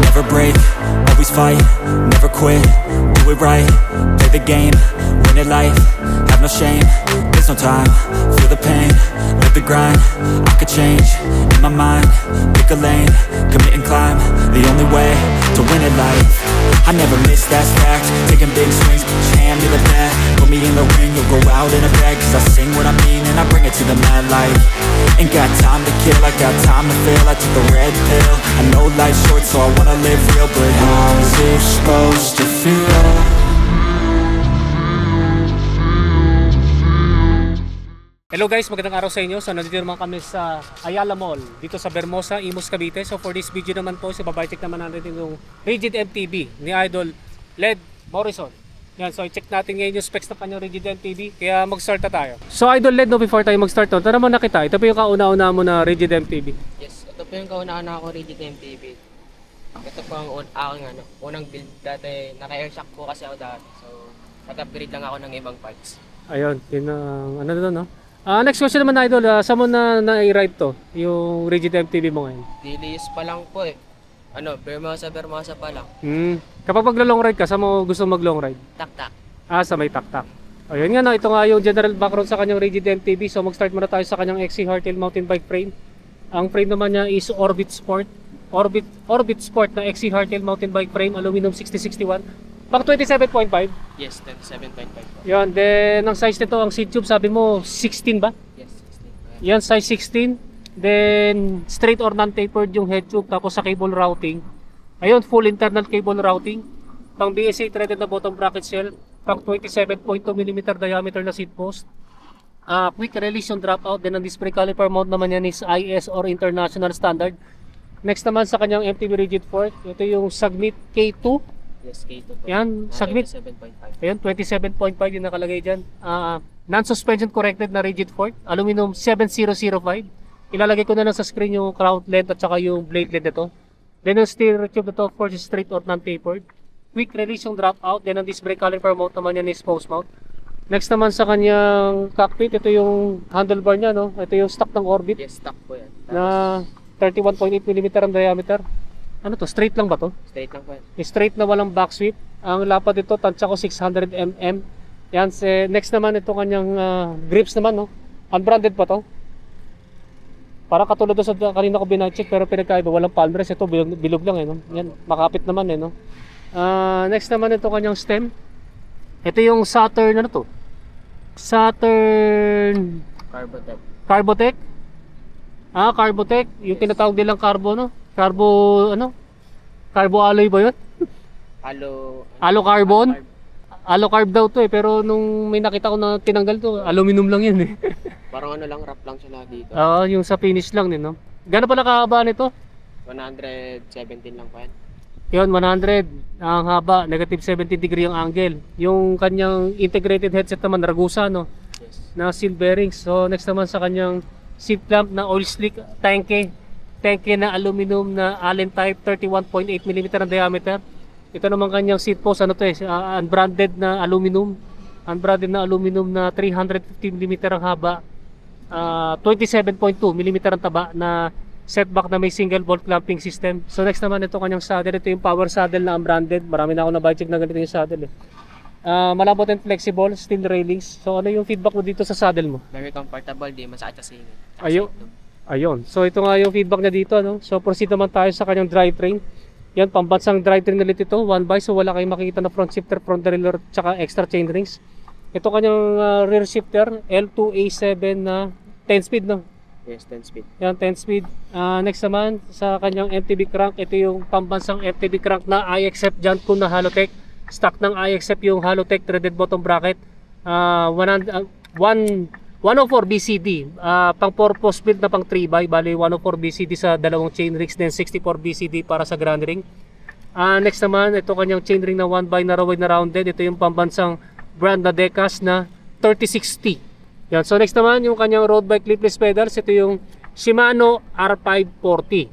never break, always fight, never quit, do it right, play the game, win it life, have no shame, there's no time, feel the pain, live the grind, I could change, in my mind, pick a lane, commit and climb, the only way to win at life. I never miss, that's fact, taking big swings, put your hand to the bat, put me in the ring, you'll go out in a bag, cause I sing what I mean and I bring it to the mad light. Ain't got time to kill, I got time to feel, I took the red pill, I know life's short so I wanna live real, but how's it supposed to feel? Hello guys, magandang araw sa inyo. So nandito naman kami sa Ayala Mall dito sa Bermosa, Imus, Cavite. So for this video naman po, so babaycheck naman natin yung Rigid MTB ni Idol Led Morrison. Yan, so i-check natin ngayon yung specs ng kanyang Rigid MTB. Kaya mag-start na tayo. So Idol Led, no, before tayo mag-start, tara naman na kita. Ito po yung kauna-una mo na Rigid MTB. Yes, ito po yung kauna-una ako Rigid MTB. Ito po ang aking unang build dati. Naka-airshock po kasi ako dati. So nag-upgrade lang ako ng ibang parts. Ayun, yun ang ano doon, no? Next question naman, Idol, saan mo na-ride to? Yung Rigid MTB mo ngayon? Dilis pa lang po eh. Bermosa pa lang. Kapag mag-long ride ka, saan mo gusto mag-long ride? Tak-tak. Sa may tak-tak. Ayun nga, no, ito nga yung general background sa kanyang Rigid MTB. So mag-start muna tayo sa kanyang XC Hardtail mountain bike frame. Ang frame naman niya is Orbit Sport. Orbit Sport na XC Hardtail mountain bike frame, aluminum 6061. Pang 27.5? Yes, 27.5. Yan, then ang size nito, ang seat tube, sabi mo 16 ba? Yes, 16. Yan, size 16. Then straight or non-tapered yung head tube, tapos sa cable routing. Ayun, full internal cable routing. Pang BSA threaded na bottom bracket shell. Pang 27.2mm diameter na seat post. Quick release yung dropout. Then ang disc brake caliper mount naman yan is IS or international standard. Next naman sa kanyang MTB rigid fork, ito yung Sagnit K2. Yes, K2 po. Yan, Sagnit. 27.5. Ayun, 27.5 yung nakalagay dyan. Non-suspension corrected na rigid fork. Aluminum 7005. Ilalagay ko na lang sa screen yung crown length at saka yung blade length nito. Then yung steer tube nito, of course, is straight or non-tapered. Quick release yung dropout. Then ang disc brake caliper mount naman yan is post mount. Next naman sa kanyang cockpit, ito yung handlebar niya, no? Ito yung stock ng Orbit. Yes, stock po yan. Na 31.8mm ang diameter. Ano to? Straight lang ba to? Straight lang po yan. Straight na walang back sweep. Ang lapad dito, tansya ko 600mm. Yan, next naman ito kanyang grips naman, no? Unbranded pa to. Parang katulad doon sa kanina ko binacheck pero pinagkaiba, walang palm rest. Ito bilog lang eh, no? Yan, makapit naman eh, no? Next naman ito kanyang stem. Ito yung Saturn, ano to? Saturn Carbotech. Carbotech, yung tinatawag nilang carbo, no? Carbo alloy ba yun? Allo carbon? Allo carb daw to eh, pero nung may nakita ko na tinanggal to, aluminum lang yan eh. Parang lang, wrap lang siya dito. Yung sa finish lang din, no? Gano'n pala kahaba nito? 117 lang po yan. Yun, 100 ang haba, negative 70 degree ang angle. Yung kanyang integrated headset naman, Ragusa, no? Yes. Na seal bearings. So next naman sa kanyang seat clamp na oil slick tanke na aluminum na Allen type, 31.8mm ang diameter. Ito naman kanyang seat post, ano to eh, unbranded na aluminum na 350mm ang haba, 27.2mm ang taba na setback na may single bolt clamping system. So next naman ito kanyang saddle, ito yung power saddle na unbranded. Marami na ako na budget na ganito yung saddle eh. Malambot and flexible, steel railings. So ano yung feedback mo dito sa saddle mo? Very comfortable, di masakit sa singit. Ayun. So ito nga yung feedback niya dito, no? So proceed naman tayo sa kanyang drivetrain. Yan, pambansang drivetrain ulit ito, 1x, so wala kayong makikita na front shifter, front derailleur, tsaka extra chain rings. Ito kanyang rear shifter, L2A7 na 10 speed, no? Yes, 10 speed. Yan, 10 speed. Next naman sa kanyang MTB crank, ito yung pambansang MTB crank na IXF Janko na Halotech. Stock ng IXF yung Halotech threaded bottom bracket. 104 BCD, pang 4-post build na pang 3x, bali 104 BCD sa dalawang chain rings, then 64 BCD para sa grand ring. Next naman, ito kanyang chain ring na 1x na rawide na rounded. Ito yung pambansang brand na Decas na 3060. Yan. So next naman, yung kanyang road bike clipless pedals. Ito yung Shimano R540.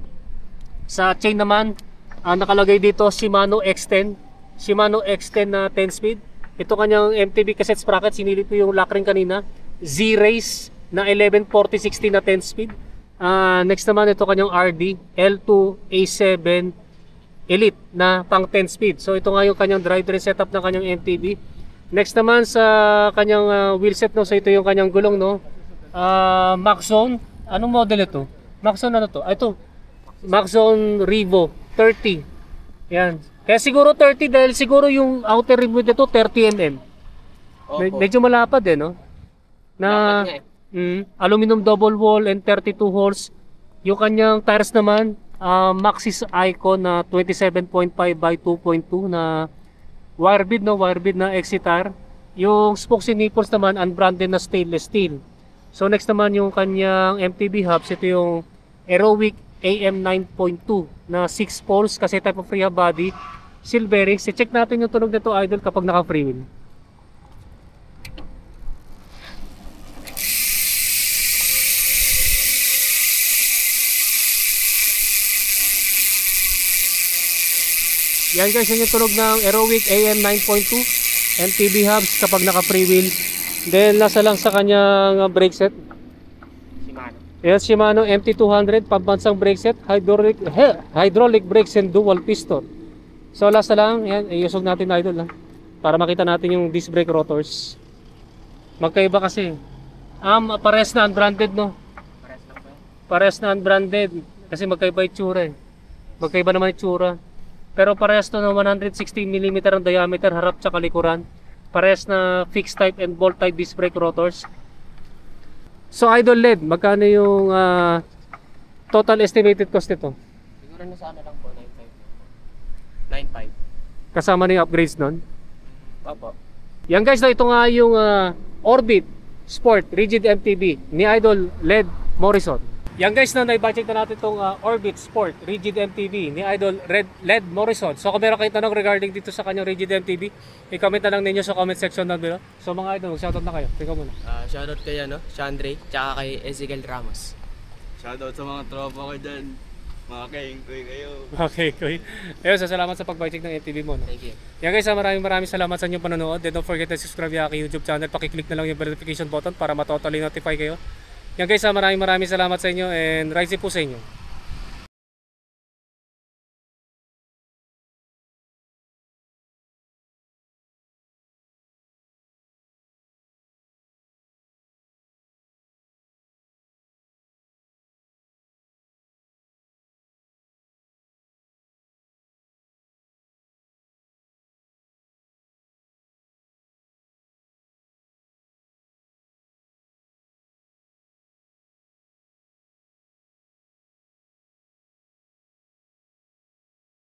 Sa chain naman, nakalagay dito Shimano X10 na 10 speed. Ito kanyang MTB cassette sprocket, sinilip ko yung lock ring kanina. Z-Race na 1140-60 na 10 speed. Next naman ito kanyang RD L2A7 Elite na pang 10 speed. So ito nga yung kanyang drivetrain setup ng kanyang MTB. Next naman sa kanyang wheelset, no. So ito yung kanyang gulong, no. Maxzone. Anong model ito? Maxzone ano to? Ito. Maxzone Revo 30. Yan. Kaya siguro 30 dahil siguro yung outer rim nito 30 mm. Medyo malapad no. Na aluminum double wall and 32 holes. Yung kanyang tires naman Maxxis Icon na 27.5 by 2.2 na wire bead, no, wire bead na Exitar. Yung spokes and nipples naman unbranded na stainless steel. So next naman yung kanyang MTB hubs, ito yung Aerowick AM 9.2 na 6 poles kasi type of rehab body, seal bearings. I-check natin yung tunog nito, idol, kapag naka free wheel. Yan guys, yun yung tunog ng Aerowick AM 9.2 MTB hubs kapag naka free wheel. Then nasa lang sa kanyang brake set. Shimano. Yes, Shimano MT200 pambansang brake set, hydraulic brakes and dual piston. So last na lang, yan, iusog natin idol lang para makita natin yung disc brake rotors. Magkaiba kasi. Pares na unbranded, no. Pares na unbranded kasi magkaiba itsura eh. Magkaiba naman itsura. Pero parehas to na 116mm ang diameter harap sa likuran. Parehas na fixed type and bolt type disc brake rotors. So idol LED, magkano yung total estimated cost nito? Siguro na sana lang po 9.5. 9.5. Kasama na yung upgrades nun. Opo. Yan guys, ito nga yung Orbit Sport Rigid MTB ni Idol LED Morrison. Yan guys, na-budget na natin itong Orbit Sport Rigid MTB ni Idol LED Morrison. So kung meron kayong tanong regarding dito sa kanyang Rigid MTB, i-comment na lang ninyo sa comment section down below. So mga idol, mag-shoutout na kayo. Tingnan muna. Shoutout kay Chandre, tsaka kay Ezekiel Ramos. Shoutout sa mga tropa ko dyan. Mga kaingkoy kayo. Okay, kuy. Ayun, so salamat sa pag-budget ng MTB mo. No? Thank you. Yan guys, maraming salamat sa inyong panonood. Then don't forget to subscribe sa aking YouTube channel. Pakiclick na lang yung notification button para matotally notify kayo. Yan guys, maraming salamat sa inyo and rise po sa inyo.